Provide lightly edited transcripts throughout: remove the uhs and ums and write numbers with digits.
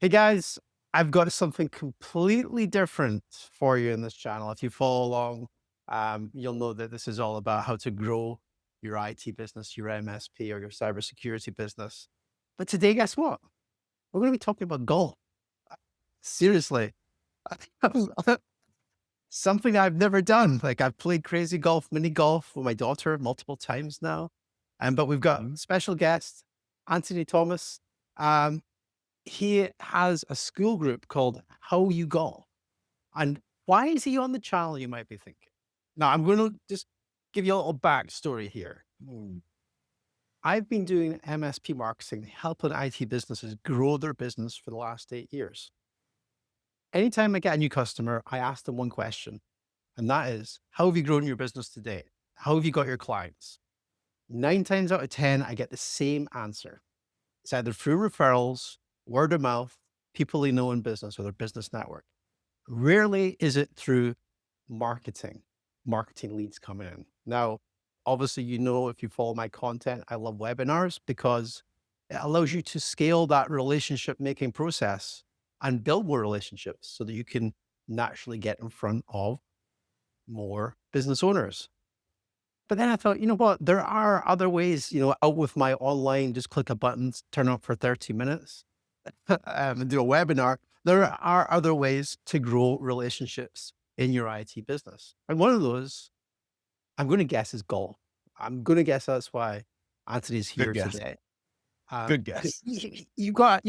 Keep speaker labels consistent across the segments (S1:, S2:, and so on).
S1: Hey guys, I've got something completely different for you in this channel. If you follow along, you'll know that this is all about how to grow your IT business, your MSP, or your cybersecurity business. But today, guess what? We're going to be talking about golf. Seriously, something I've never done. Like I've played crazy golf, mini golf with my daughter multiple times now. But we've got
S2: Mhm.
S1: special guest, Anthony Thomas. Um, he has a school group called How You Golf. And why is he on the channel, you might be thinking? Now, I'm going to just give you a little backstory here. I've been doing MSP marketing, helping IT businesses grow their business for the last 8 years. Anytime I get a new customer, I ask them one question, and that is, how have you grown your business today? How have you got your clients? 9 times out of 10, I get the same answer. It's either through referrals, word of mouth, people they know in business or their business network. Rarely is it through marketing, marketing leads coming in. Now, obviously, if you follow my content, I love webinars because it allows you to scale that relationship making process and build more relationships so that you can naturally get in front of more business owners. But then I thought, you know what? There are other ways, out with my online, just click a button, turn up for 30 minutes and do a webinar. There are other ways to grow relationships in your IT business. And one of those, I'm going to guess, is golf. I'm going to guess that's why Anthony's
S2: Good
S1: here
S2: guess.
S1: today.
S2: Good guess.
S1: You've got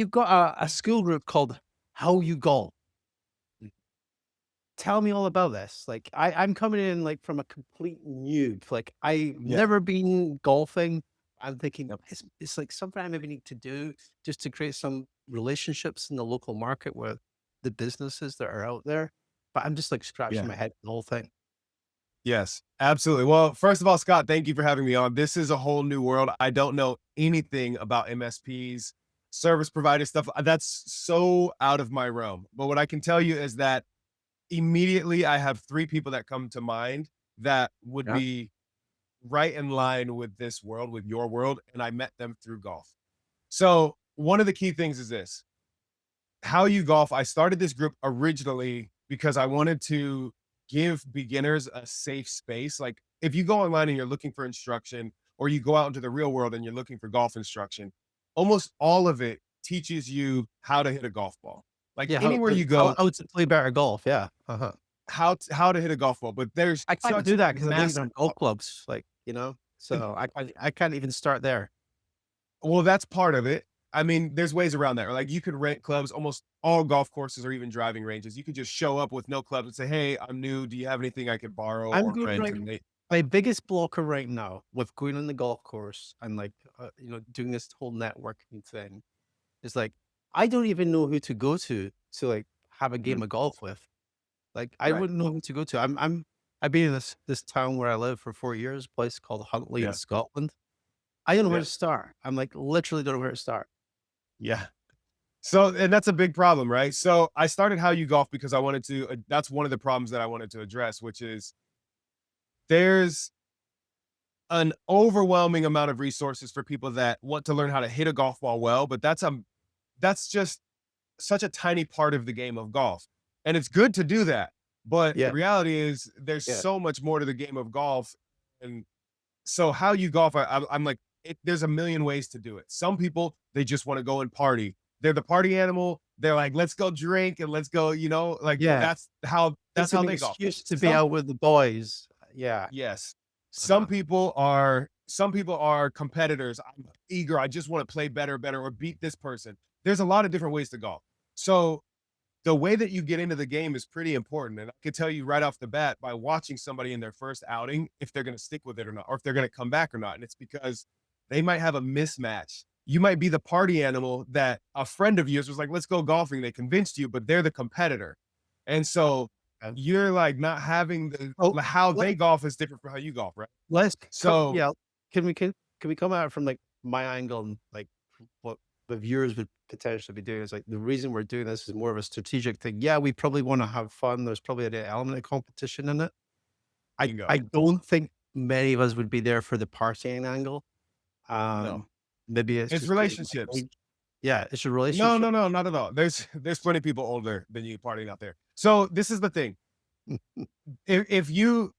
S1: a school group called How You Golf. Tell me all about this. Like I'm coming in like from a complete noob. Like I've
S2: Yeah.
S1: never been golfing. I'm thinking
S2: Yep.
S1: it's like something I maybe need to do just to create some relationships in the local market with the businesses that are out there. But I'm just like scratching
S2: Yeah.
S1: my head with the whole thing.
S2: Yes. Absolutely. Well, first of all, Scott, thank you for having me on. This is a whole new world. I don't know anything about MSPs, service provider stuff. That's so out of my realm. But what I can tell you is that immediately I have three people that come to mind that would
S1: Yeah.
S2: be right in line with this world, with your world. And I met them through golf. So, one of the key things is this: how you golf. I started this group originally because I wanted to give beginners a safe space. Like if you go online and you're looking for instruction, or you go out into the real world and you're looking for golf instruction, almost all of it teaches you how to hit a golf ball. Like
S1: Yeah. How
S2: anywhere
S1: like
S2: you
S1: how,
S2: go,
S1: how to play better golf. Yeah. Uh-huh.
S2: how to hit a golf ball. But there's
S1: I can't
S2: such
S1: do that because I don't even
S2: massive.
S1: have golf clubs. So I can't even start there.
S2: Well, that's part of it. I mean, there's ways around that. Like you could rent clubs. Almost all golf courses or even driving ranges. You could just show up with no clubs and say, "Hey, I'm new. Do you have anything I could borrow
S1: I'm
S2: or
S1: good
S2: rent?"
S1: right
S2: And they,
S1: My biggest blocker right now with going on the golf course and doing this whole networking thing is like, I don't even know who to go to like have a
S2: Mhm.
S1: game of golf with. Like, I
S2: Right.
S1: wouldn't know who to go to. I've been in this town where I live for 4 years, a place called Huntley in
S2: Yeah.
S1: Scotland. I don't know where
S2: Yeah.
S1: to start. I'm like literally don't know where to start.
S2: Yeah. So, and that's a big problem, right? So, I started How You Golf because I wanted to. That's one of the problems that I wanted to address, which is there's an overwhelming amount of resources for people that want to learn how to hit a golf ball well, but that's just such a tiny part of the game of golf. And it's good to do that. But the
S1: Yeah,
S2: reality is there's
S1: yeah.
S2: so much more to the game of golf. And so how you golf, I'm like, there's a million ways to do it. Some people, they just want to go and party. They're the party animal. They're like, let's go drink and let's go, like
S1: Yeah.
S2: that's
S1: It's
S2: how
S1: an
S2: they golf.
S1: excuse to be
S2: Some
S1: out with the boys. Yeah.
S2: Yes.
S1: Uh-huh.
S2: Some people are competitors. I'm eager. I just want to play better, better, or beat this person. There's a lot of different ways to golf. So the way that you get into the game is pretty important. And I can tell you right off the bat by watching somebody in their first outing if they're going to stick with it or not, or if they're going to come back or not. And it's because they might have a mismatch. You might be the party animal that a friend of yours was like, let's go golfing. They convinced you, but they're the competitor. And so
S1: Okay.
S2: you're like not having
S1: Oh,
S2: how
S1: let,
S2: they golf is different from how you golf, right?
S1: let's come.
S2: So
S1: Yeah. Can we come at it from like my angle and like what the viewers would potentially be doing is like the reason we're doing this is more of a strategic thing. Yeah, we probably want to have fun. There's probably an element of competition in it. I
S2: bingo.
S1: don't think many of us would be there for the partying angle.
S2: No.
S1: Maybe it's
S2: It's
S1: just
S2: relationships.
S1: age. Yeah, it's a
S2: No,
S1: relationship.
S2: no, no, not at all. There's plenty of people older than you partying out there. So this is the thing. If you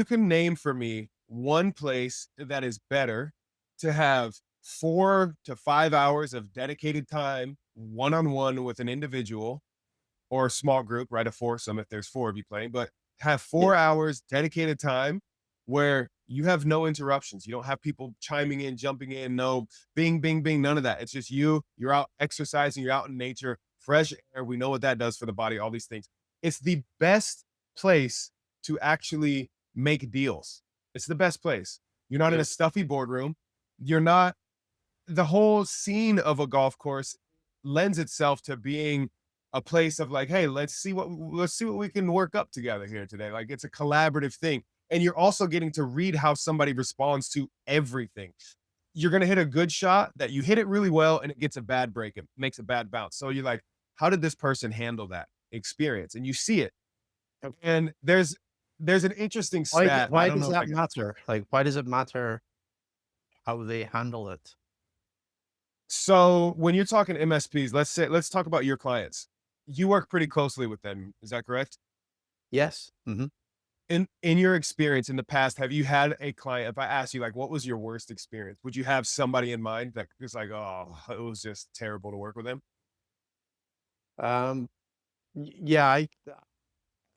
S2: can name for me one place that is better to have 4 to 5 hours of dedicated time one on one with an individual or a small group, right? A foursome if there's four of you playing, but have
S1: Yeah.
S2: 4 hours dedicated time where you have no interruptions. You don't have people chiming in, jumping in, no bing, bing, bing, none of that. It's just you. You're out exercising, you're out in nature, fresh air. We know what that does for the body, all these things. It's the best place to actually make deals. It's the best place. You're not in
S1: Yeah.
S2: a stuffy boardroom. You're not the whole scene of a golf course lends itself to being a place of like, hey, let's see what we can work up together here today. Like it's a collaborative thing. And you're also getting to read how somebody responds to everything. You're gonna hit a good shot that you hit it really well and it gets a bad break, it makes a bad bounce. So you're like, how did this person handle that experience? And you see it. And there's an interesting stat. I
S1: Why
S2: don't
S1: does
S2: know if
S1: that
S2: I can.
S1: matter? Like, why does it matter how they handle it?
S2: So when you're talking MSPs, let's talk about your clients. You work pretty closely with them, is that correct?
S1: Yes. Mhm.
S2: In your experience in the past, have you had a client, if I asked you like what was your worst experience, would you have somebody in mind that was like, oh, it was just terrible to work with them?
S1: Um, yeah,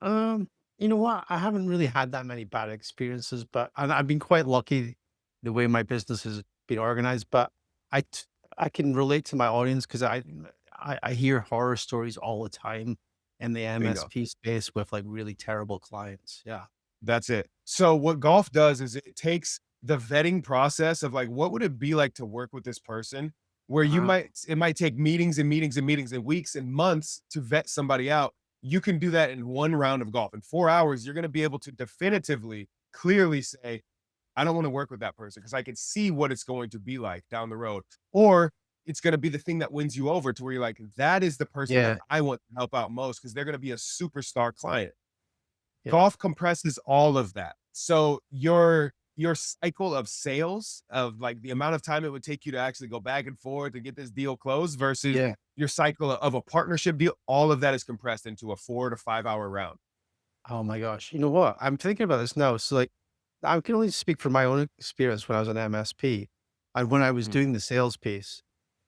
S1: um, you know what? I haven't really had that many bad experiences, but and I've been quite lucky the way my business has been organized. But I, t- I can relate to my audience because I hear horror stories all the time in the
S2: Bingo.
S1: MSP space with like really terrible clients. Yeah.
S2: That's it. So what golf does is it takes the vetting process of like, what would it be like to work with this person? Where
S1: Uh,
S2: it might take meetings and meetings and meetings and weeks and months to vet somebody out. You can do that in one round of golf. In 4 hours, you're going to be able to definitively, clearly say, I don't want to work with that person because I can see what it's going to be like down the road. Or it's going to be the thing that wins you over to where you're like, that is the person that
S1: yeah.
S2: I want to help out most because they're going to be a superstar client.
S1: Yeah.
S2: Golf compresses all of that. So your cycle of sales of like the amount of time it would take you to actually go back and forth to get this deal closed versus
S1: Yeah.
S2: your cycle of a partnership deal, all of that is compressed into a 4 to 5 hour round.
S1: Oh my gosh. You know what? I'm thinking about this now. So like I can only speak from my own experience when I was an MSP and when I was
S2: Mhm.
S1: doing the sales piece.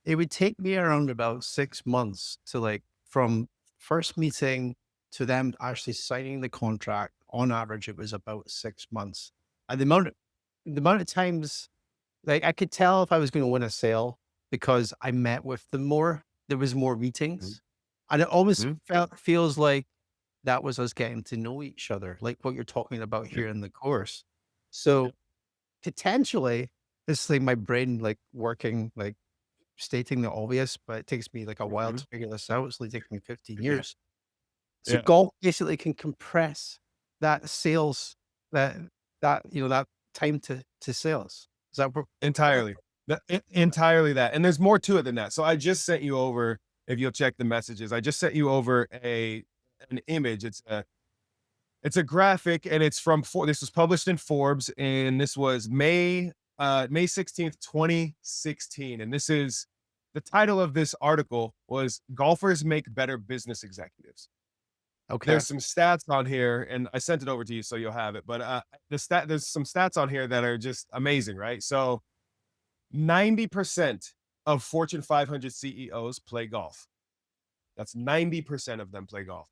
S1: It would take me around about 6 months to like from first meeting to them actually signing the contract. On average, it was about 6 months. And the amount of times like I could tell if I was going to win a sale because I met with them more. There was more
S2: Mhm.
S1: meetings. And it almost
S2: Mhm.
S1: feels like that was us getting to know each other, like what you're talking about
S2: Yeah.
S1: here in the course. So potentially, it's like my brain like working, like stating the obvious, but it takes me like a while
S2: Mhm.
S1: to figure this out. It's like taking me 15
S2: Yeah.
S1: years. So
S2: Yeah.
S1: golf basically can compress that sales, that that time to sales. Is that correct?
S2: Entirely. Entirely that, and there's more to it than that. So I just sent you over, if you'll check the messages, I just sent you over an image. It's a graphic, and it's from this was published in Forbes, and this was May 16th, 2016. And this is the title of this article was Golfers Make Better Business Executives.
S1: Okay.
S2: There's some stats on here, and I sent it over to you so you'll have it. But there's some stats on here that are just amazing, right? So 90% of Fortune 500 CEOs play golf. That's 90% of them play golf.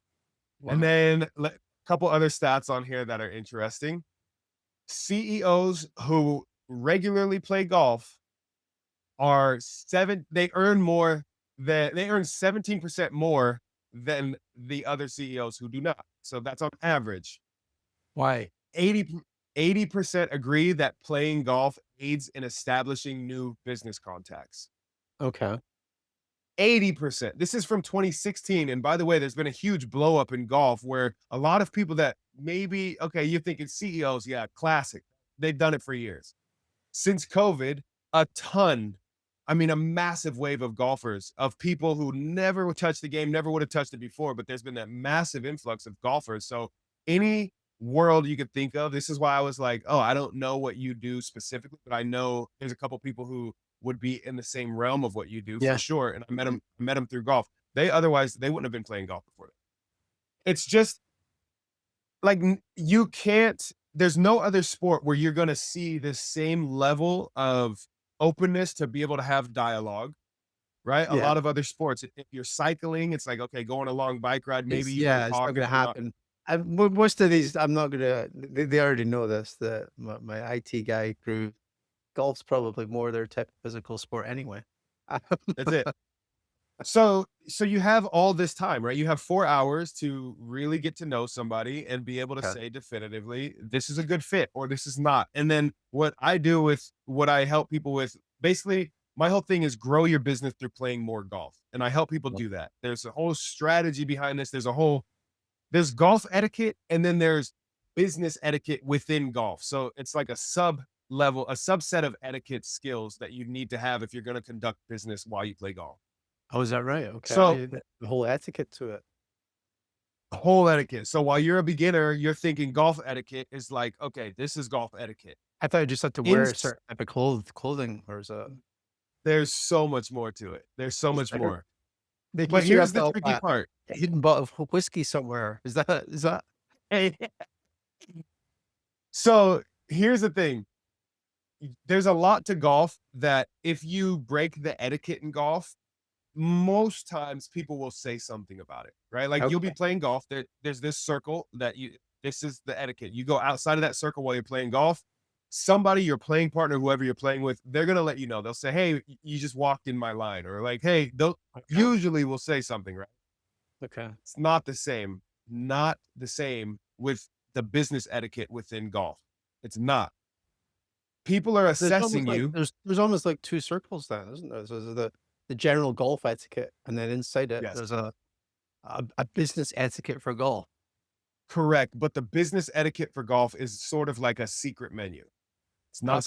S2: And
S1: Wow.
S2: then a couple other stats on here that are interesting. CEOs who regularly play golf they earn 17% more than the other CEOs who do not. So that's on average.
S1: Why?
S2: 80% agree that playing golf aids in establishing new business contacts.
S1: Okay.
S2: 80%. This is from 2016. And by the way, there's been a huge blow up in golf where a lot of people that maybe, okay, you're thinking CEOs, yeah, classic. They've done it for years. Since COVID, a ton, I mean, a massive wave of golfers, of people who never would touch the game, never would have touched it before, but there's been that massive influx of golfers. So, any world you could think of, this is why I was like, oh, I don't know what you do specifically, but I know there's a couple people who would be in the same realm of what you do for
S1: Yeah.
S2: sure. And I met them through golf. They wouldn't have been playing golf before that. It's just like you can't, there's no other sport where you're going to see this same level of openness to be able to have dialogue, right? A
S1: Yeah.
S2: lot of other sports, if you're cycling, it's like, okay, going a long bike ride, maybe
S1: It's
S2: you can
S1: yeah, it's not
S2: talk,
S1: gonna
S2: but you're not.
S1: happen. Most of these, I'm not gonna they already know this, that my IT guy crew, golf's probably more their type of physical sport anyway.
S2: That's it. So you have all this time, right? You have 4 hours to really get to know somebody and be able to
S1: Okay.
S2: say definitively, this is a good fit or this is not. And then what I do with what I help people with, basically, my whole thing is grow your business through playing more golf. And I help people
S1: Yeah.
S2: do that. There's a whole strategy behind this. There's golf etiquette and then there's business etiquette within golf. So it's like a subset of etiquette skills that you need to have if you're going to conduct business while you play golf.
S1: Oh, is that right? Okay.
S2: So
S1: The whole etiquette to it.
S2: whole etiquette. So while you're a beginner, you're thinking golf etiquette is like, okay, this is golf etiquette.
S1: I thought you just had to
S2: In
S1: wear a certain type of clothing, or is it
S2: There's so much more to it. There's so
S1: is
S2: much
S1: there?
S2: more.
S1: Making
S2: But
S1: sure you
S2: here's
S1: have
S2: the
S1: the
S2: tricky part.
S1: hidden bottle of whiskey somewhere. Is that
S2: So here's the thing. There's a lot to golf that if you break the etiquette in golf, most times people will say something about it, right? Like you'll be
S1: okay?
S2: playing golf. There's this circle that this is the etiquette. You go outside of that circle while you're playing golf. Somebody, your playing partner, whoever you're playing with, they're gonna let you know. They'll say, "Hey, you just walked in my line," or like, "Hey," they'll
S1: Okay.
S2: usually will say something, right?
S1: Okay.
S2: It's not the same. Not the same with the business etiquette within golf. It's not. People are
S1: There's almost
S2: assessing
S1: like
S2: you.
S1: there's almost like 2 circles then, isn't there? So there's the general golf etiquette, and then inside it,
S2: Yes.
S1: there's a business etiquette for golf.
S2: Correct, but the business etiquette for golf is sort of like a secret menu.
S1: Okay.
S2: It's not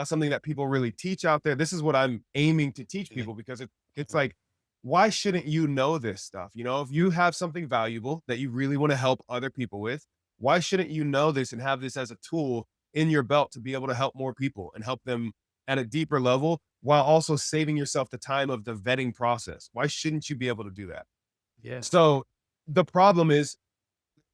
S2: something that people really teach out there. This is what I'm aiming to teach
S1: Yeah.
S2: people because it's like, why shouldn't you know this stuff? If you have something valuable that you really want to help other people with, why shouldn't you know this and have this as a tool in your belt to be able to help more people and help them at a deeper level while also saving yourself the time of the vetting process? Why shouldn't you be able to do that?
S1: Yeah.
S2: So the problem is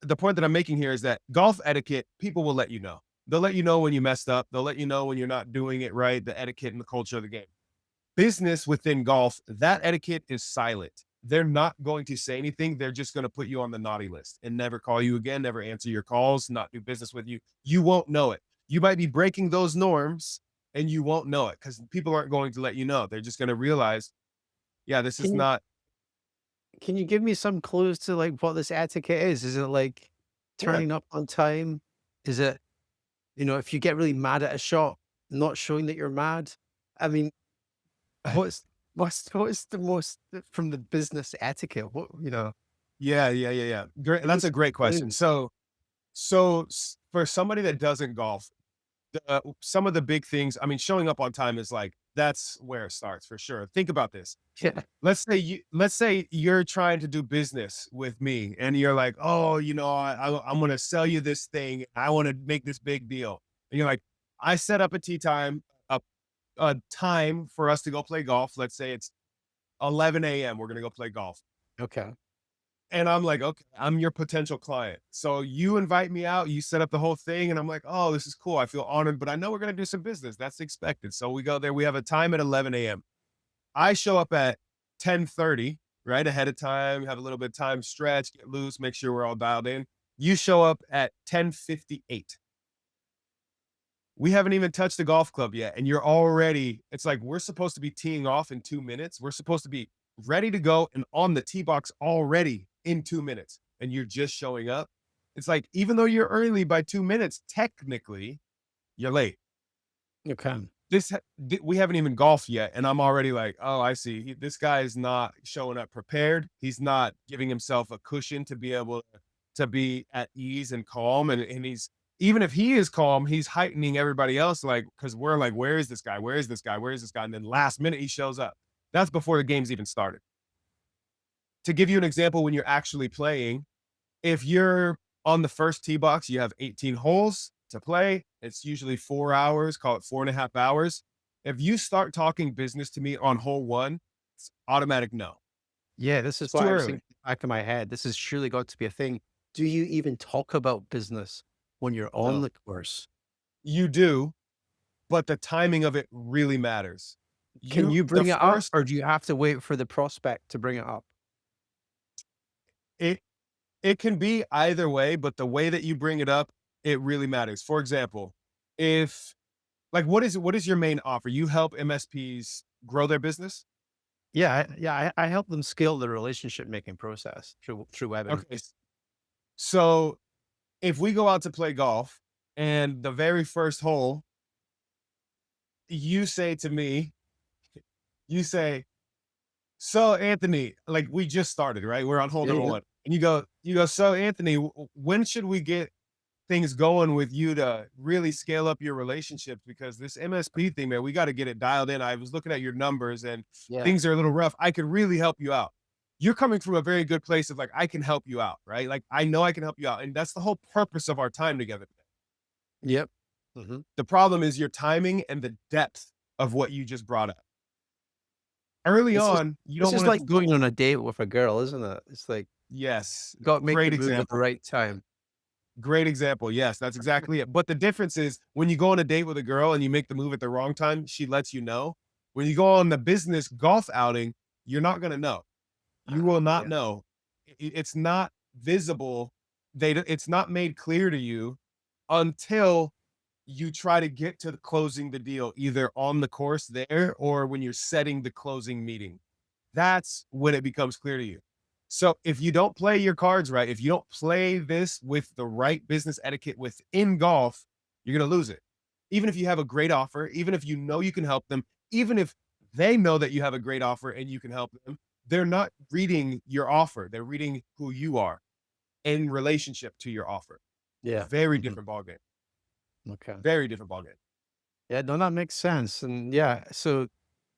S2: the point that I'm making here is that golf etiquette, people will let you know. They'll let you know when you messed up. They'll let you know when you're not doing it right, the etiquette and the culture of the game. Business within golf, that etiquette is silent. They're not going to say anything. They're just going to put you on the naughty list and never call you again, never answer your calls, not do business with you. You won't know it. You might be breaking those norms and you won't know it because people aren't going to let you know. They're just going to realize, yeah, this is
S1: Can you
S2: not,
S1: can you give me some clues to, like, what this etiquette is? Is it, like,
S2: yeah.
S1: turning up on time? Is it, if you get really mad at a shot, not showing that you're mad? I mean, what is the most from the business etiquette?
S2: Yeah. Great.
S1: Give me
S2: That's a
S1: some
S2: great question.
S1: clues.
S2: So for somebody that doesn't golf, some of the big things, I mean, showing up on time is like, that's where it starts for sure. Think about this.
S1: Yeah.
S2: Let's say you're trying to do business with me and you're like, oh, I'm going to sell you this thing. I want to make this big deal. And you're like, I set up a tea time, a time for us to go play golf. Let's say it's 11 a.m. We're going to go play golf.
S1: Okay.
S2: And I'm like, okay, I'm your potential client. So you invite me out, you set up the whole thing, and I'm like, oh, this is cool. I feel honored, but I know we're gonna do some business. That's expected. So we go there. We have a time at 11 a.m. I show up at 10:30, right ahead of time, have a little bit of time, stretch, get loose, make sure we're all dialed in. You show up at 10:58. We haven't even touched the golf club yet, and you're already. It's like we're supposed to be teeing off in 2 minutes. We're supposed to be ready to go and on the tee box already in 2 minutes, and you're just showing up. It's like even though you're early by 2 minutes, technically you're late.
S1: Okay.
S2: We haven't even golfed yet, and I'm already like, oh, I see. This guy is not showing up prepared. He's not giving himself a cushion to be able to be at ease and calm, and he's even if he is calm, he's heightening everybody else, like because we're like, where is this guy? Where is this guy? Where is this guy? And then last minute he shows up. That's before the game's even started. To give you an example, when you're actually playing, if you're on the first tee box, you have 18 holes to play. It's usually 4 hours, call it 4.5 hours. If you start talking business to me on hole one, it's automatic no.
S1: Yeah, this is
S2: It's
S1: what
S2: too
S1: I was
S2: early.
S1: thinking back in my head. This has surely got to be a thing. Do you even talk about business when you're on
S2: No,
S1: the course?
S2: you do, but the timing of it really matters.
S1: Can you
S2: The
S1: bring it up,
S2: first,
S1: or do you have to wait for the prospect to bring it up?
S2: it, it can be either way, but the way that you bring it up, it really matters. For example, if like, what is your main offer? You help MSPs grow their business?
S1: Yeah, I help them scale the relationship making process through
S2: Okay.
S1: webinars.
S2: So if we go out to play golf and the very first hole, you say to me, you say, so Anthony, like we just started, right? We're on hole
S1: Yeah,
S2: number
S1: yeah.
S2: one. And you go, so Anthony, when should we get things going with you to really scale up your relationships? Because this MSP thing, man, we got to get it dialed in. I was looking at your numbers and
S1: Yeah.
S2: things are a little rough. I could really help you out. You're coming from a very good place of like, I can help you out, right? Like, I know I can help you out. And that's the whole purpose of our time together.
S1: Yep. Mhm.
S2: The problem is your timing and the depth of what you just brought up. Early
S1: This is
S2: on, you
S1: this
S2: don't
S1: is
S2: want
S1: like
S2: to.
S1: going on a date with a girl, isn't it? It's like,
S2: Yes,
S1: got to make the
S2: great
S1: move at the
S2: example.
S1: right time.
S2: Great example. Yes, that's exactly it. But the difference is when you go on a date with a girl and you make the move at the wrong time, she lets you know. When you go on the business golf outing, you're not going to know. You will not
S1: Yeah.
S2: know. It's not visible. It's not made clear to you until you try to get to the closing the deal, either on the course there or when you're setting the closing meeting. That's when it becomes clear to you. So if you don't play your cards right, if you don't play this with the right business etiquette within golf, you're going to lose it. Even if you have a great offer, even if you know you can help them, even if they know that you have a great offer and you can help them, they're not reading your offer. They're reading who you are in relationship to your offer.
S1: Yeah.
S2: Very
S1: Mhm.
S2: different ballgame.
S1: Okay.
S2: Very different ballgame.
S1: Yeah, no, that makes sense. And yeah, so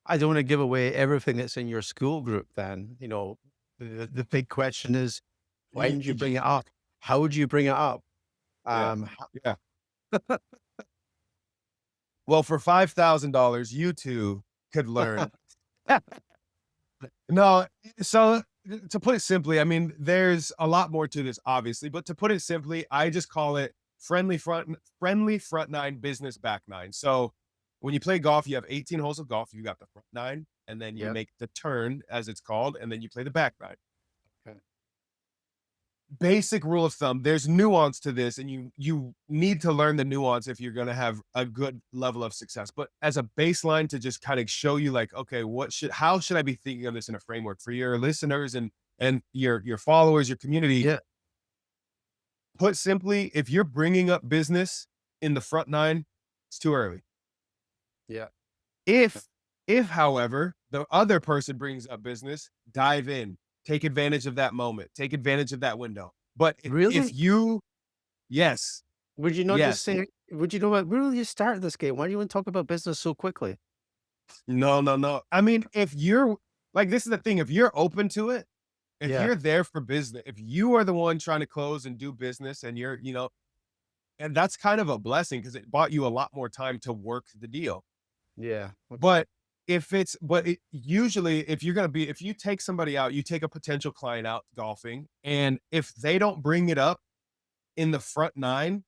S1: I don't want to give away everything that's in your school group then. The big question is, when do you bring it up? How would you bring it up?
S2: Yeah.
S1: Ho
S2: Yeah. Well, for $5,000, you two could learn. No, so to put it simply, I mean, there's a lot more to this, obviously, but to put it simply, I just call it friendly front nine, business back nine. So when you play golf, you have 18 holes of golf. You got the front nine, and then you
S1: Yep.
S2: make the turn, as it's called, and then you play the back nine.
S1: Okay.
S2: Basic rule of thumb, there's nuance to this, and you need to learn the nuance if you're going to have a good level of success. But as a baseline to just kind of show you like, okay, how should I be thinking of this in a framework for your listeners and your followers, your community?
S1: Yeah.
S2: Put simply, if you're bringing up business in the front nine, it's too early.
S1: Yeah.
S2: if however the other person brings up business, dive in, take advantage of that moment, take advantage of that window. But if
S1: Really?
S2: you, yes.
S1: Would you not just
S2: Yes.
S1: say, would you know what? Where will you start this game? Why do you want to talk about business so quickly?
S2: No, no, no. I mean, if you're like, this is the thing, if you're open to it, if
S1: Yeah.
S2: you're there for business, if you are the one trying to close and do business and and that's kind of a blessing because it bought you a lot more time to work the deal.
S1: Yeah. Okay.
S2: But usually if you're going to be, if you take somebody out, you take a potential client out golfing, and if they don't bring it up in the front nine,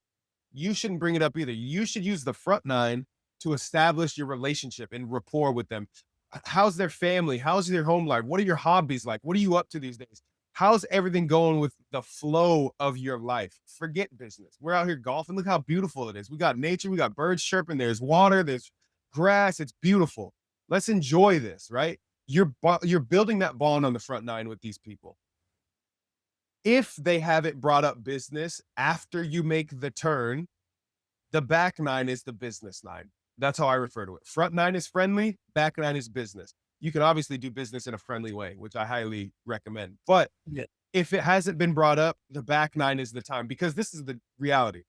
S2: you shouldn't bring it up either. You should use the front nine to establish your relationship and rapport with them. How's their family? How's their home life? What are your hobbies like? What are you up to these days? How's everything going with the flow of your life? Forget business. We're out here golfing. Look how beautiful it is. We got nature, we got birds chirping, there's water, there's grass. It's beautiful. Let's enjoy this, right? You're building that bond on the front nine with these people. If they haven't brought up business after you make the turn, the back nine is the business nine. That's how I refer to it. Front nine is friendly, back nine is business. You can obviously do business in a friendly way, which I highly recommend. But
S1: Yeah.
S2: if it hasn't been brought up, the back nine is the time, because this is the reality.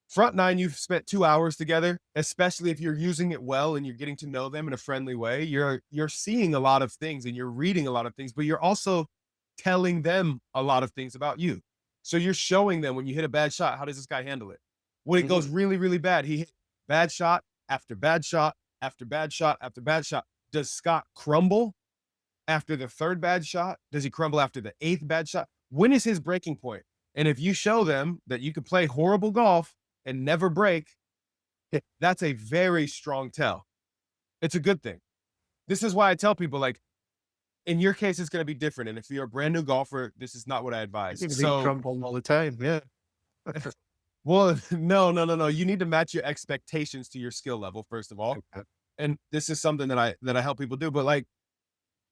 S2: Front nine, you've spent 2 hours together, especially if you're using it well and you're getting to know them in a friendly way. You're seeing a lot of things and you're reading a lot of things, but you're also telling them a lot of things about you. So you're showing them when you hit a bad shot, how does this guy handle it? When it goes
S1: Mhm.
S2: really, really bad, he hit bad shot after bad shot after bad shot after bad shot. Does Scott crumble after the third bad shot? Does he crumble after the eighth bad shot? When is his breaking point? And if you show them that you can play horrible golf and never break, that's a very strong tell. It's a good thing. This is why I tell people, like, in your case, it's going to be different. And if you're a brand new golfer, this is not what I advise.
S1: They
S2: So,
S1: crumble all the time. Yeah.
S2: well, no, no, no, no. You need to match your expectations to your skill level, first of all.
S1: Okay.
S2: And this is something that I help people do. But like,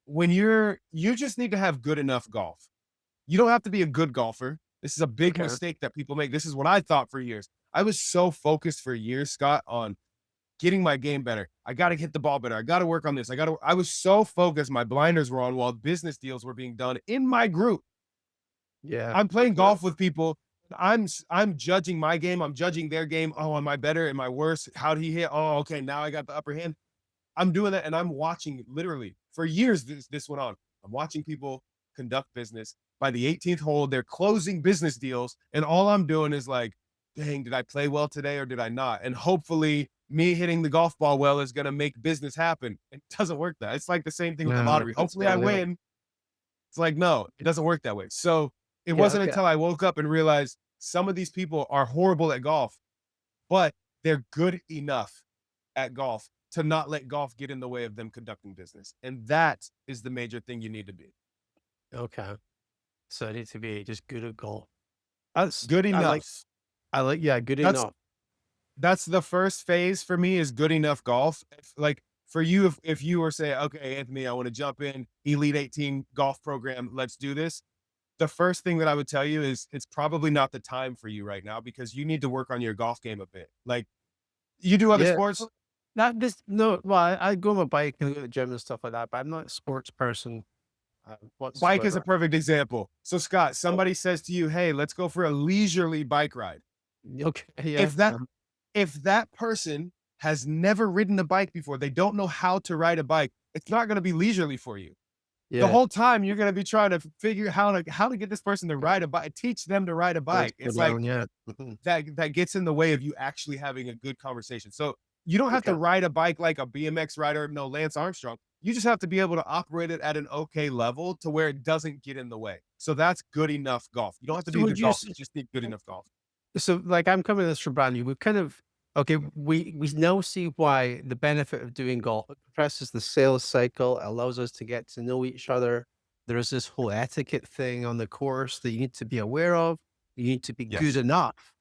S2: when you just need to have good enough golf. You don't have to be a good golfer. This is a big
S1: Okay.
S2: mistake that people make. This is what I thought for years. I was so focused for years, Scott, on getting my game better. I got to hit the ball better. I got to work on this. I was so focused. My blinders were on while business deals were being done in my group.
S1: Yeah.
S2: I'm playing
S1: Okay.
S2: golf with people. I'm judging my game. I'm judging their game. Oh, am I better? Am I worse? How did he hit? Oh, okay. Now I got the upper hand. I'm doing that and I'm watching literally for years this went on. I'm watching people conduct business. By the 18th hole, they're closing business deals. And all I'm doing is like, dang, did I play well today or did I not? And hopefully me hitting the golf ball well is gonna make business happen. It doesn't work that. It's like the same thing with the
S1: No,
S2: lottery.
S1: that's
S2: Hopefully I
S1: fair.
S2: win. It's like, no, it doesn't work that way. So it
S1: Yeah.
S2: wasn't
S1: Okay.
S2: until I woke up and realized some of these people are horrible at golf, but they're good enough at golf to not let golf get in the way of them conducting business. And that is the major thing you need to be.
S1: Okay. So I need to be just good at golf. That's
S2: Good
S1: I like
S2: enough.
S1: yeah, good
S2: That's
S1: enough.
S2: that's the first phase for me is good enough golf. Like for you, if you were say, okay, Anthony, I want to jump in Elite 18 golf program, let's do this. The first thing that I would tell you is it's probably not the time for you right now because you need to work on your golf game a bit. Like you do other
S1: Yeah.
S2: sports.
S1: Not just no, well, I go on my bike and go to the gym and stuff like that, but I'm not a sports person,
S2: Bike is a
S1: whatsoever.
S2: perfect example. So Scott,
S1: Oh,
S2: somebody says to you, hey, let's go for a leisurely bike ride.
S1: okay, yeah,
S2: If that if that person has never ridden a bike before, they don't know how to ride a bike, it's not going to be leisurely for you. The
S1: yeah,
S2: whole time you're going to be trying to figure how to get this person to ride a bike, teach them to ride a
S1: let's
S2: bike.
S1: go
S2: It's like
S1: down, yeah. Mhm.
S2: that gets in the way of you actually having a good conversation. So you don't have to
S1: Okay.
S2: ride a bike like a BMX rider, no Lance Armstrong. You just have to be able to operate it at an okay level to where it doesn't get in the way. So that's good enough golf. You don't have to
S1: So
S2: be a
S1: would
S2: good
S1: you
S2: golfer.
S1: s
S2: You just need good enough golf.
S1: so, like, I'm coming at this from brand new. We've kind of okay, we now see why the benefit of doing golf. It compresses the sales cycle, allows us to get to know each other. There's this whole etiquette thing on the course that you need to be aware of. You need to be good
S2: Yes.
S1: enough.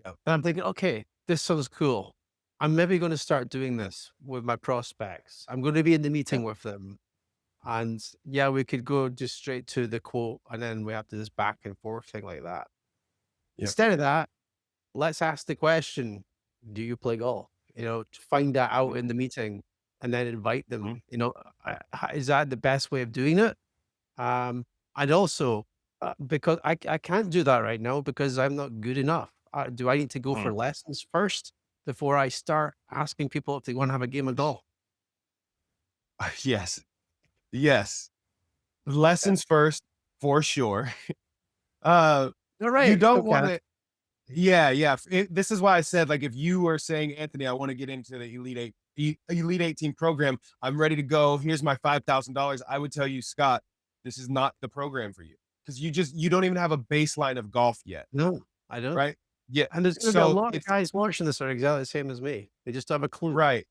S2: Yeah.
S1: And I'm thinking, okay, this sounds cool. I'm maybe going to start doing this with my prospects. I'm going to be in the
S2: Yeah.
S1: meeting with them. And yeah, we could go just straight to the quote and then we have to this back and forth thing like that.
S2: Yeah.
S1: Instead of that, let's ask the question, do you play golf? To find that out
S2: Mhm.
S1: in the meeting and then invite
S2: Mhm.
S1: them. Is that the best way of doing it? And also, because I can't do that right now because I'm not good enough. Do I need to go
S2: Mm.
S1: for lessons first before I start asking people if they want to have a game of golf?
S2: Yes. Yes.
S1: Okay.
S2: Lessons first for sure. Uh,
S1: All
S2: you
S1: right.
S2: don't
S1: Okay.
S2: wanna yeah, yeah. This is why I said, like, if you were saying, Anthony, I want to get into the Elite 18 program. I'm ready to go. Here's my $5,000. I would tell you, Scott, this is not the program for you because you don't even have a baseline of golf yet,
S1: No, I don't.
S2: right? Yeah.
S1: And there's gonna be a
S2: So
S1: lot of
S2: it's
S1: guys watching this are exactly the same as me. They just don't have a clue.
S2: right.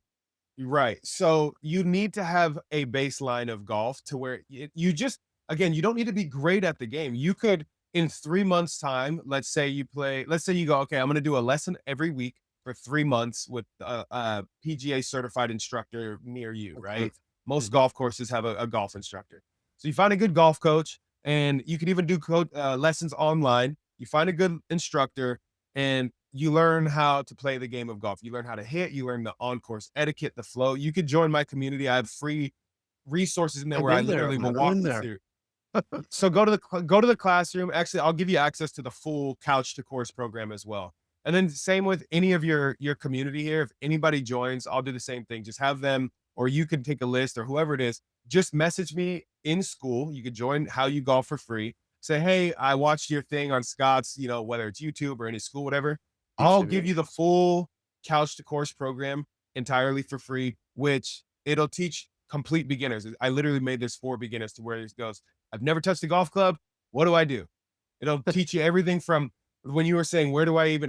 S2: Right. So you need to have a baseline of golf to where you just, again, you don't need to be great at the game. You could, in 3 months' time, let's say you go, okay, I'm going to do a lesson every week for 3 months with a PGA certified instructor near you,
S1: Okay.
S2: right? Most
S1: Mhm.
S2: golf courses have a golf instructor. So you find a good golf coach, and you can even do lessons online. You find a good instructor, and you learn how to play the game of golf. You learn how to hit, you learn the on-course etiquette, the flow. You could join my community. I have free resources in there
S1: I'm
S2: where I
S1: in there,
S2: literally will
S1: man. I'm
S2: walk
S1: in
S2: you
S1: there.
S2: through. So go to the classroom. Actually, I'll give you access to the full couch to course program as well. And then same with any of your community here. If anybody joins, I'll do the same thing. Just have them, or you can take a list or whoever it is, just message me in school. You could join How You Golf for free. Say, hey, I watched your thing on Scott's, whether it's YouTube or any school, whatever. I'll
S1: YouTube,
S2: give
S1: yeah.
S2: you the full couch to course program. entirely for free, which it'll teach complete beginners. I literally made this for beginners to where it goes, I've never touched a golf club. What do I do? It'll teach you everything from when you were saying,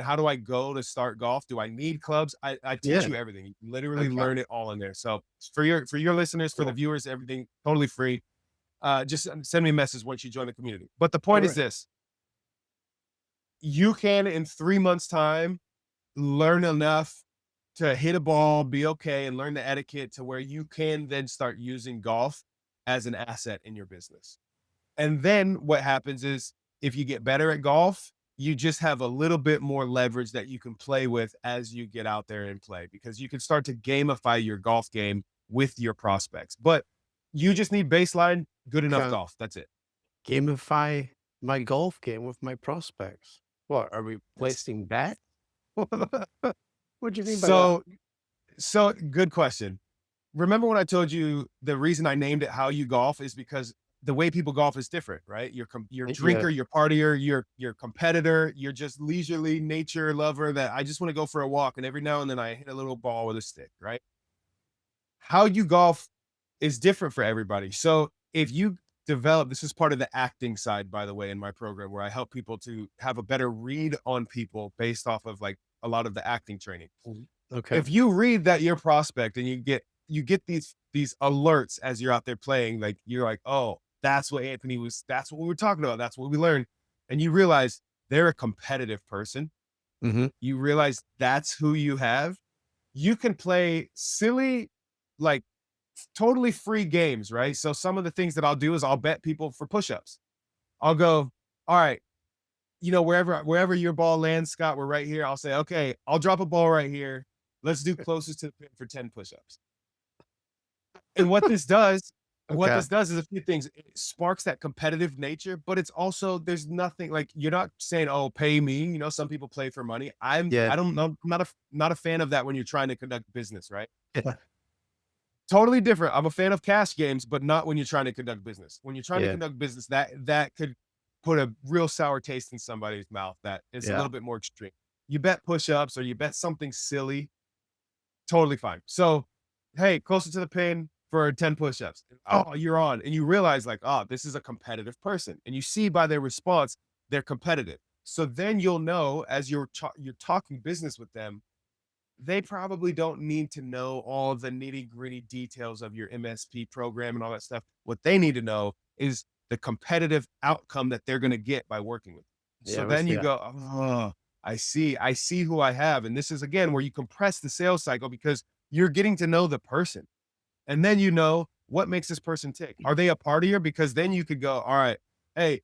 S2: how do I go to start golf? Do I need clubs? I teach
S1: Yeah.
S2: you everything. You can literally
S1: Okay.
S2: learn it all in there. So for your listeners, for the
S1: Cool.
S2: viewers, everything totally free. Just send me a message once you join the community. But the
S1: All
S2: point is
S1: right.
S2: this: you can in 3 months' time learn enough to hit a ball, be okay, and learn the etiquette to where you can then start using golf as an asset in your business. And then what happens is if you get better at golf, you just have a little bit more leverage that you can play with as you get out there and play because you can start to gamify your golf game with your prospects. But you just need baseline, good enough
S1: Okay.
S2: golf. That's it.
S1: Gamify my golf game with my prospects. What, are we
S2: Yes.
S1: placing bets? What do you mean by that?
S2: So, so good question. Remember when I told you the reason I named it How You Golf is because the way people golf is different, right? You're
S1: Yeah.
S2: drinker, you're partier, you're competitor, you're just leisurely nature lover that I just want to go for a walk and every now and then I hit a little ball with a stick, right? How you golf is different for everybody. So if you develop, this is part of the acting side, by the way, in my program where I help people to have a better read on people based off of like a lot of the acting training.
S1: Okay.
S2: If you read that your prospect and you get these alerts as you're out there playing, like you're like, oh, that's what we were talking about. That's what we learned. And you realize they're a competitive person.
S1: Mhm.
S2: You realize that's who you have. You can play silly, like totally free games, right? So some of the things that I'll do is I'll bet people for push-ups. I'll go, all right, wherever your ball lands, Scott, we're right here. I'll say, okay, I'll drop a ball right here. Let's do closest to the pin for 10 push-ups. And what
S1: Okay.
S2: this does is a few things. It sparks that competitive nature, but it's also there's nothing like you're not saying, "Oh, pay me." Some people play for money.
S1: Yeah.
S2: I don't know, I'm not a fan of that when you're trying to conduct business, right?
S1: Yeah.
S2: Totally different. I'm a fan of cash games, but not when you're trying to conduct business. When you're trying to
S1: Yeah.
S2: conduct business, that could put a real sour taste in somebody's mouth that is a
S1: Yeah.
S2: little bit more extreme. You bet push-ups or you bet something silly, totally fine. So, hey, closer to the pin for 10 push-ups. Oh, you're on. And you realize, like, oh, this is a competitive person. And you see by their response, they're competitive. So then you'll know as you're talking business with them, they probably don't need to know all the nitty-gritty details of your MSP program and all that stuff. What they need to know is the competitive outcome that they're going to get by working with you. So
S1: Yeah, with
S2: then you
S1: the
S2: go, oh, I see who I have. And this is again where you compress the sales cycle because you're getting to know the person. And then you know what makes this person tick. Are they a partier? Because then you could go, all right, hey,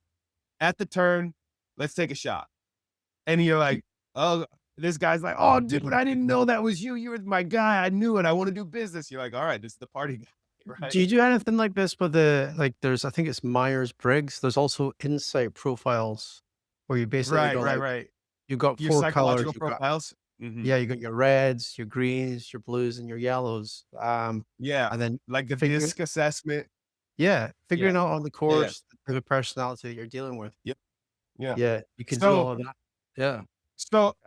S2: at the turn, let's take a shot. And you're like, oh, this guy's like, oh, dude, I didn't know that was you. You were my guy. I knew it. I want to do business. You're like, all right, this is the party guy,
S1: Do
S2: right?
S1: you do anything like this with there's I think it's Myers-Briggs, there's also insight profiles where you basically
S2: Right,
S1: go
S2: right,
S1: like,
S2: right.
S1: you've got
S2: Your
S1: 4 colors,
S2: psychological
S1: you've got
S2: profiles. Mhm.
S1: yeah, you got your reds, your greens, your blues, and your yellows,
S2: Yeah,
S1: and then
S2: like the
S1: figure
S2: DISC assessment.
S1: yeah,
S2: Yeah,
S1: figuring out on the
S2: yeah, yeah.
S1: course the type of personality that you're dealing with.
S2: Yep, yeah.
S1: Yeah, you can do
S2: So,
S1: all of that. Yeah.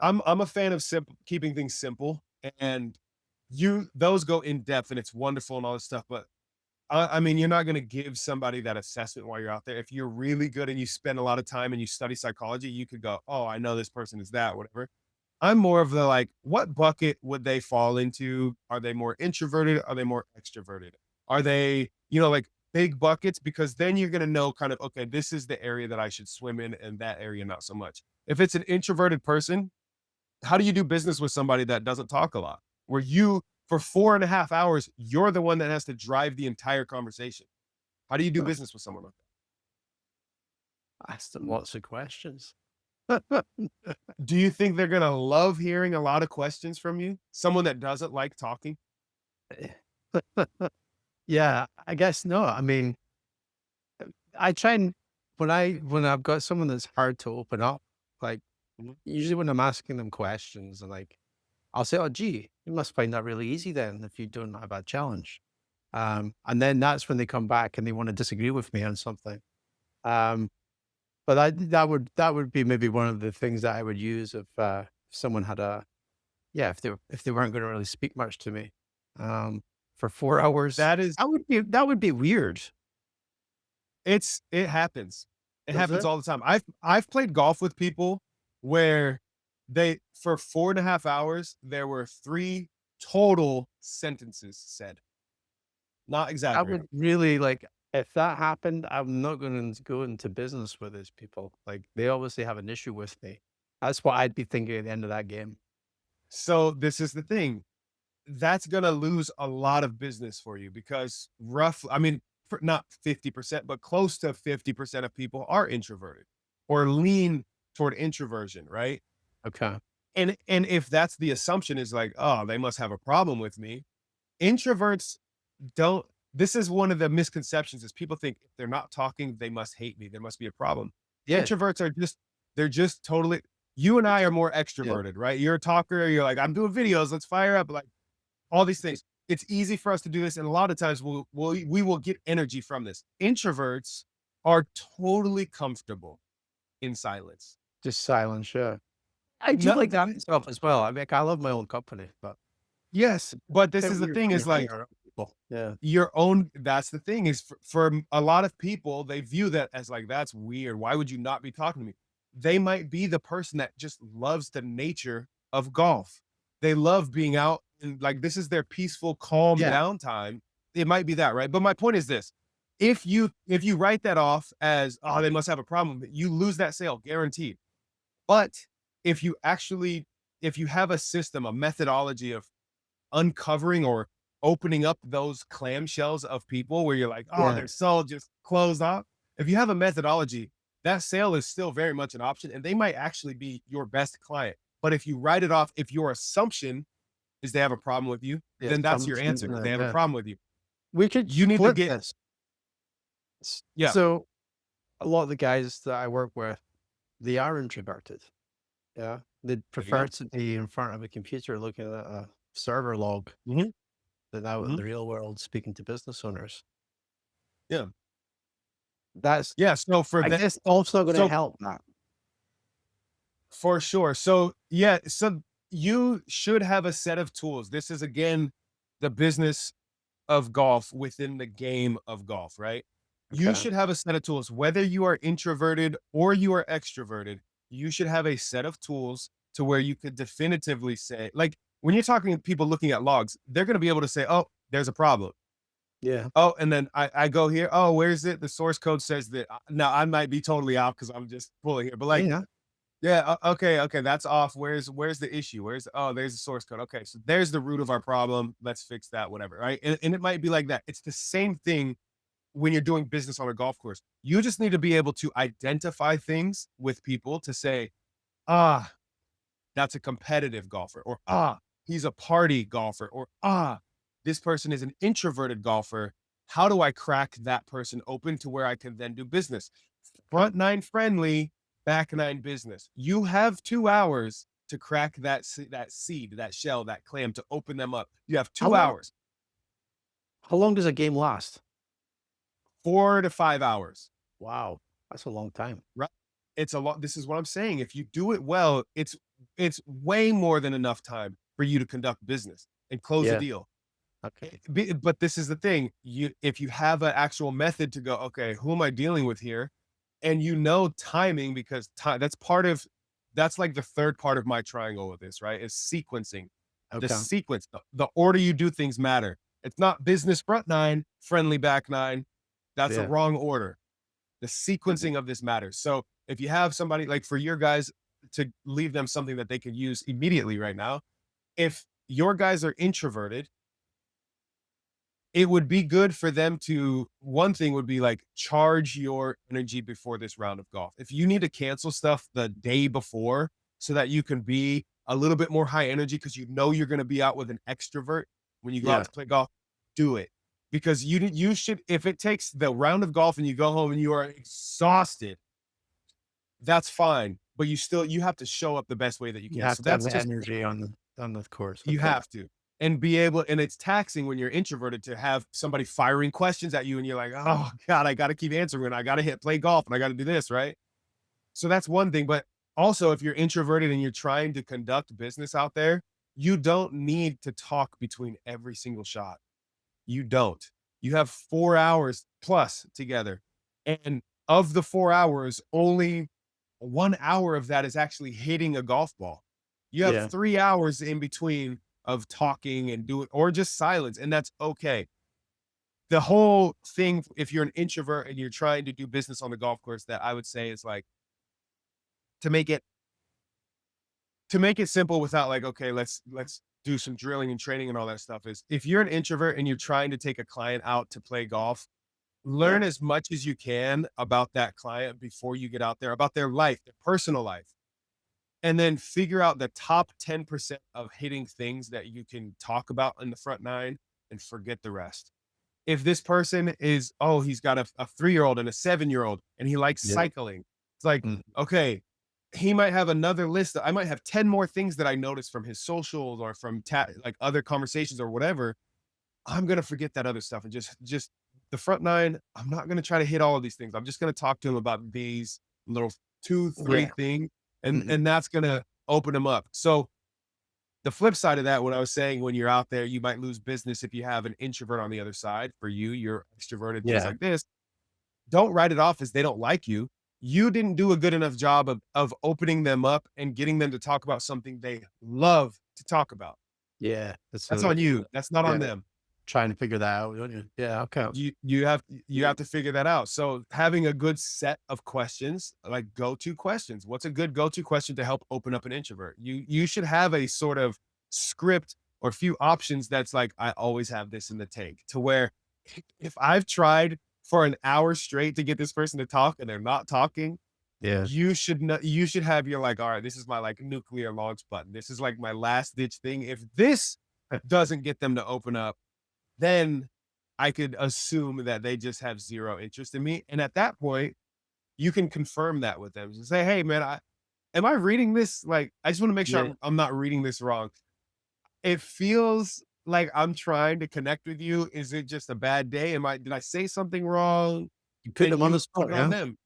S2: I'm a fan of simple keeping things simple, and those go in depth, and it's wonderful and all this stuff. But I mean, you're not going to give somebody that assessment while you're out there. If you're really good and you spend a lot of time and you study psychology, you could go, oh, I know this person is that, whatever. I'm more of the like, what bucket would they fall into? Are they more introverted? Are they more extroverted? Are they, like big buckets? Because then you're going to know kind of, okay, this is the area that I should swim in and that area, not so much. If it's an introverted person, how do you do business with somebody that doesn't talk a lot? Where for 4.5 hours, you're the one that has to drive the entire conversation. How do you do
S1: Huh.
S2: business with someone like
S1: Ask them lots of questions.
S2: that? Do you think they're going to love hearing a lot of questions from you? Someone that doesn't like talking?
S1: Yeah, I guess not. I mean, I try and when I've got someone that's hard to open up, like
S2: Mhm.
S1: usually when I'm asking them questions, and like I'll say, "Oh, gee, you must find that really easy then if you don't have a challenge." And then that's when they come back and they want to disagree with me on something. Um, but that would be maybe one of the things that I would use if someone had a Yeah, if they weren't gonna really speak much to me, um, for 4 hours,
S2: That is
S1: that would be weird.
S2: it happens. It
S1: Does
S2: happens
S1: it?
S2: all the time. I've played golf with people where they for 4.5 hours, there were 3 total sentences said. Not
S1: I
S2: exaggerating.
S1: would really like if that happened, I'm not gonna go into business with these people. Like, they obviously have an issue with me. That's what I'd be thinking at the end of that game.
S2: So this is the thing. That's gonna lose a lot of business for you because I mean, not 50%, but close to 50% of people are introverted or lean toward introversion, right?
S1: Okay.
S2: And if that's the assumption is like, oh, they must have a problem with me. Introverts don't this is one of the misconceptions is people think if they're not talking, they must hate me. There must be a problem.
S1: Yeah.
S2: Introverts are just they're just totally you and I are more
S1: Yeah.
S2: extroverted, right? You're a talker, you're like, I'm doing videos, let's fire up. Like all these things. It's easy for us to do this, and a lot of times we will get energy from this. Introverts are totally comfortable in silence.
S1: Just silence, yeah. I do
S2: No,
S1: like that myself as well. I mean, like, I love my own company, but
S2: yes, but this
S1: bit
S2: is the
S1: weird
S2: thing
S1: when you're
S2: is
S1: hanging
S2: like
S1: around people. Yeah.
S2: your own. That's the thing is for a lot of people, they view that as like that's weird. Why would you not be talking to me? They might be the person that just loves the nature of golf. They love being out and like this is their peaceful, calm
S1: Yeah.
S2: downtime. It might be that, right? But my point is this: if you write that off as oh they must have a problem, you lose that sale guaranteed. But if you actually if you have a system, a methodology of uncovering or opening up those clamshells of people where you're like, oh,
S1: Yeah.
S2: their soul just closed off. If you have a methodology, that sale is still very much an option and they might actually be your best client. But if you write it off, if your assumption is they have a problem with you,
S1: Yeah.
S2: then that's your
S1: Assumptions,
S2: answer. They have a
S1: yeah.
S2: problem with you.
S1: We could
S2: You need to
S1: split
S2: get,
S1: this.
S2: yeah,
S1: So a lot of the guys that I work with, they are introverted. Yeah. They'd
S2: there you
S1: prefer
S2: go.
S1: to be in front of a computer looking at a server log
S2: Hmm.
S1: than out in
S2: Hmm.
S1: the real world speaking to business owners.
S2: Yeah.
S1: That's,
S2: Yeah. So for
S1: I
S2: that,
S1: guess, also going to
S2: so
S1: help that.
S2: for sure. So yeah, so you should have a set of tools. This is again the business of golf within the game of golf, right? You
S1: Okay.
S2: should have a set of tools, whether you are introverted or you are extroverted, you should have a set of tools to where you could definitively say, like when you're talking to people looking at logs, they're going to be able to say, oh, there's a problem.
S1: Yeah.
S2: Oh, and then I go here. Oh, where's it? The source code says that. Now I might be totally off because I'm just pulling here, but like,
S1: Yeah.
S2: yeah, okay, okay, that's off. Where's the issue? Oh, there's the source code. Okay, so there's the root of our problem. Let's fix that, whatever, right? And it might be like that. It's the same thing when you're doing business on a golf course. You just need to be able to identify things with people to say, ah, that's a competitive golfer, or he's a party golfer, or this person is an introverted golfer. How do I crack that person open to where I can then do business? Front nine friendly, back nine business. You have 2 hours to crack that seed, that shell, that clam to open them up. You have
S1: How
S2: two
S1: long
S2: hours,
S1: how long does a game last?
S2: 4 to 5 hours.
S1: Wow. That's a long time.
S2: Right? It's a lot. This is what I'm saying. If you do it well, it's way more than enough time for you to conduct business and close a
S1: Yeah.
S2: deal.
S1: Okay.
S2: But this is the thing. If you have an actual method to go, okay, who am I dealing with here? And you know timing because time that's like the third part of my triangle with this, right? Is sequencing. The
S1: Okay.
S2: sequence, the order you do things matter. It's not business front nine, friendly back nine. That's a
S1: Yeah.
S2: wrong order. The sequencing of this matters. So if you have somebody like for your guys to leave them something that they could use immediately right now, if your guys are introverted, it would be good for them to one thing would be like charge your energy before this round of golf. If you need to cancel stuff the day before so that you can be a little bit more high energy because you know you're going to be out with an extrovert when you go out
S1: Yeah.
S2: to play golf, do it. Because you should if it takes the round of golf and you go home and you are exhausted, that's fine, but you have to show up the best way that you
S1: You
S2: can.
S1: have
S2: So
S1: to have
S2: that's
S1: the
S2: just
S1: energy on the course.
S2: you
S1: Okay.
S2: have to. And be able and it's taxing when you're introverted to have somebody firing questions at you and you're like, "Oh god, I got to keep answering and I got to hit play golf and I got to do this," right? So that's one thing, but also if you're introverted and you're trying to conduct business out there, You don't need to talk between every single shot. You don't. You have 4 hours plus together, and of the 4 hours, only 1 hour of that is actually hitting a golf ball. You have
S1: Yeah.
S2: 3 hours in between of talking and doing or just silence, and that's okay. The whole thing, if you're an introvert and you're trying to do business on the golf course, that I would say is, like, to make it to make it simple without like, okay, let's do some drilling and training and all that stuff is if you're an introvert and you're trying to take a client out to play golf,
S1: Yeah.
S2: learn as much as you can about that client before you get out there, about their life, their personal life, and then figure out the top 10% of hitting things that you can talk about in the front nine and forget the rest. If this person is, oh, he's got a 3-year-old and a 7-year-old and he likes
S1: Yeah.
S2: cycling. It's like,
S1: Mhm.
S2: okay, he might have another list. I might have 10 more things that I noticed from his socials or from like other conversations or whatever. I'm gonna forget that other stuff and just the front nine. I'm not gonna try to hit all of these things. I'm just gonna talk to him about these little two, three
S1: Yeah.
S2: things,
S1: Mhm.
S2: and that's gonna open him up. So the flip side of that, what I was saying, when you're out there, you might lose business if you have an introvert on the other side. For you, you're extroverted, things
S1: Yeah.
S2: like this. Don't write it off as they don't like you. You didn't do a good enough job of opening them up and getting them to talk about something they love to talk about.
S1: Yeah. That's
S2: That's
S1: a
S2: on you. That's not on
S1: yeah.
S2: them.
S1: Trying to figure that out, don't you? Yeah. Okay.
S2: You have to figure that out. So having a good set of questions, like go-to questions. What's a good go-to question to help open up an introvert? You should have a sort of script or a few options that's like, I always have this in the tank to where if I've tried for an hour straight to get this person to talk and they're not talking,
S1: Yeah.
S2: you should have your like, all right, this is my like nuclear launch button. This is like my last ditch thing. If this doesn't get them to open up, then I could assume that they just have zero interest in me. And at that point, you can confirm that with them and say, hey, man, am I reading this? Like, I just want to make sure
S1: Yeah.
S2: I'm not reading this wrong. It feels like I'm trying to connect with you. Is it just a bad day? Did I say something wrong?
S1: You put
S2: And
S1: them on the
S2: you put
S1: spot,
S2: it on
S1: yeah?
S2: them.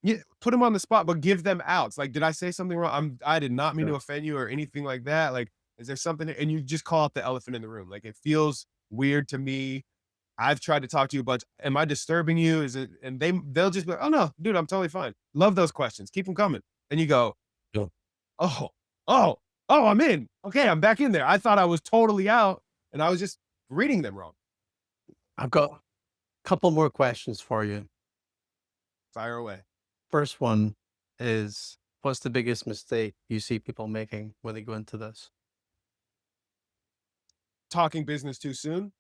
S2: Yeah, put them on the spot, but give them outs. Like, did I say something wrong? I did not mean
S1: Yeah.
S2: to offend you or anything like that. Like, is there something? And you just call out the elephant in the room. Like, it feels weird to me. I've tried to talk to you a bunch. Am I disturbing you? Is it? And they'll just be like, oh no, dude, I'm totally fine. Love those questions. Keep them coming. And you go,
S1: Yeah.
S2: oh, oh, oh, I'm in. Okay, I'm back in there. I thought I was totally out, and I was just reading them wrong.
S1: I've got a couple more questions for you.
S2: Fire away.
S1: First one is, what's the biggest mistake you see people making when they go into this?
S2: Talking business too soon,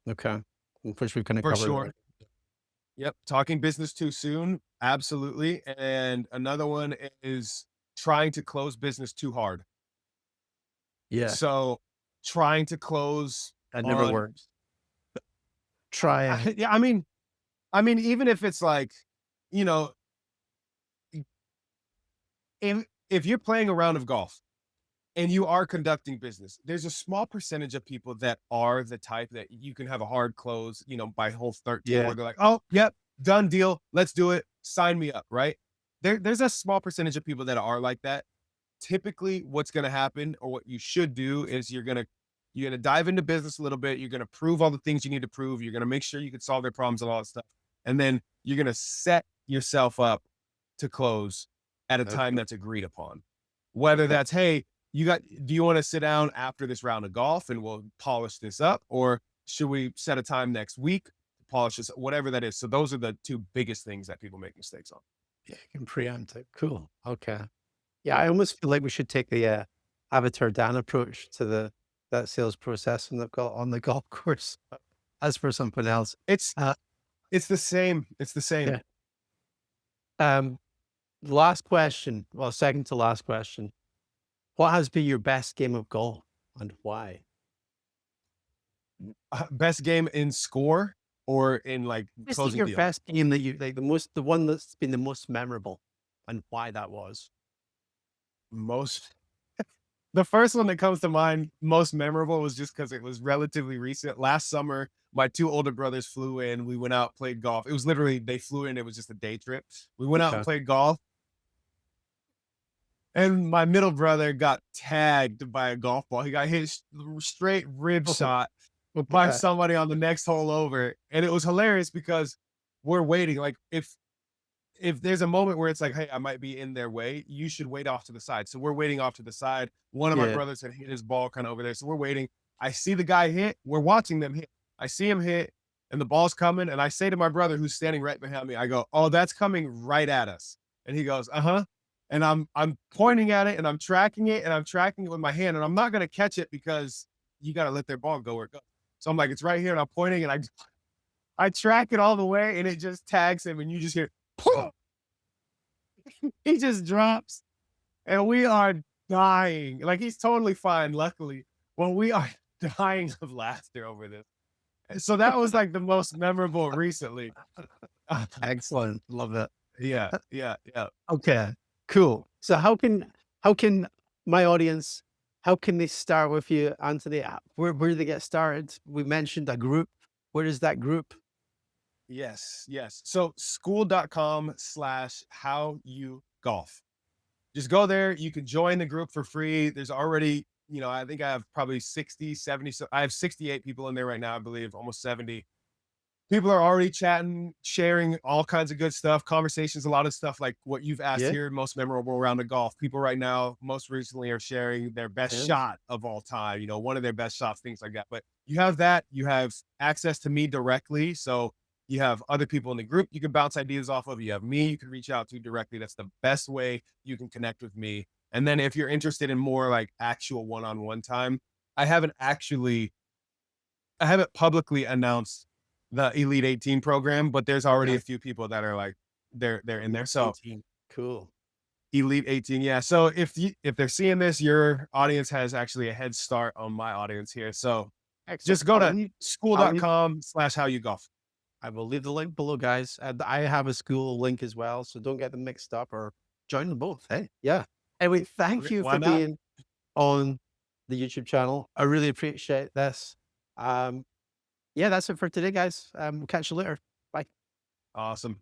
S1: Okay. Which we kinda
S2: for
S1: covered
S2: sure.
S1: already.
S2: Yep, talking business too soon, absolutely. And another one is trying to close business too hard.
S1: Yeah.
S2: So trying to close
S1: That never
S2: on,
S1: works. Try
S2: yeah, I mean, even if it's like, you know, if you're playing a round of golf and you are conducting business, there's a small percentage of people that are the type that you can have a hard close, by hole 13
S1: yeah.
S2: where they're like, oh, yep, done deal. Let's do it. Sign me up. Right. There's a small percentage of people that are like that. Typically what's going to happen or what you should do is you're going to dive into business a little bit. You're going to prove all the things you need to prove. You're going to make sure you can solve their problems and all that stuff. And then you're going to set yourself up to close at a time
S1: Okay.
S2: that's agreed upon. Whether
S1: Okay.
S2: that's, hey, do you want to sit down after this round of golf and we'll polish this up? Or should we set a time next week to polish this, whatever that is. So those are the two biggest things that people make mistakes on.
S1: Yeah, you can preempt it. Cool. Okay. Yeah, I almost feel like we should take the, Avatar Dan approach to that sales process on the golf course, as for something else.
S2: It's
S1: Uh,
S2: it's the same. It's the same.
S1: yeah. Um, Last question, well, second to last question. What has been your best game of golf and why?
S2: Best game in score or in like
S1: Just
S2: closing
S1: your
S2: deals?
S1: best game that you like, the one that's been the most memorable and why that was.
S2: Most The first one that comes to mind, most memorable, was just because it was relatively recent. Last summer, my two older brothers flew in. We went out, played golf. It was literally, they flew in. It was just a day trip. We went out and
S1: Okay.
S2: played golf. And my middle brother got tagged by a golf ball. He got hit straight rib
S1: Oh,
S2: shot by
S1: okay.
S2: somebody on the next hole over. And it was hilarious because we're waiting. Like if there's a moment where it's like, hey, I might be in their way, you should wait off to the side. So we're waiting off to the side. One of my
S1: Yeah.
S2: brothers had hit his ball kind of over there. So we're waiting. I see the guy hit. We're watching them hit. I see him hit and the ball's coming. And I say to my brother who's standing right behind me, I go, oh, that's coming right at us. And he goes, uh-huh. And I'm pointing at it and I'm tracking it and I'm tracking it with my hand. And I'm not gonna catch it because you gotta let their ball go where it goes. So I'm like, it's right here, and I'm pointing and I track it all the way and it just tags him and you just hear he just drops and we are dying. Like he's totally fine, luckily. Well, we are dying of laughter over this. And so that was like the most memorable recently.
S1: Excellent. Love it.
S2: Yeah, yeah, yeah.
S1: Okay, cool. So how can my audience, how can they start with you onto the app? Where do they get started? We mentioned a group. Where is that group?
S2: Yes, yes. So school.com/how you golf. Just go there. You can join the group for free. There's already, I think I have probably 60, 70. So I have 68 people in there right now, I believe, almost 70. People are already chatting, sharing all kinds of good stuff, conversations, a lot of stuff like what you've asked
S1: Yeah,
S2: here, most memorable round of golf. People right now, most recently, are sharing their best
S1: yeah,
S2: shot of all time, one of their best shots, things like that. But you have that, you have access to me directly. So you have other people in the group you can bounce ideas off of. You have me you can reach out to directly. That's the best way you can connect with me. And then if you're interested in more like actual one-on-one time, I haven't actually I haven't publicly announced the Elite 18 program, but there's already
S1: yeah.
S2: a few people that are like they're in there.
S1: Elite
S2: So
S1: 18. Cool.
S2: Elite 18, yeah. So if they're seeing this, your audience has actually a head start on my audience here. So
S1: Excellent.
S2: just go to
S1: I'll leave
S2: school.com/how you golf.
S1: I will leave the link below, guys. And I have a school link as well, so don't get them mixed up or join them both. Hey, yeah. Anyway, thank you
S2: Why
S1: for
S2: not?
S1: being on the YouTube channel. I really appreciate this. Um, yeah, that's it for today, guys. We'll catch you later. Bye.
S2: Awesome.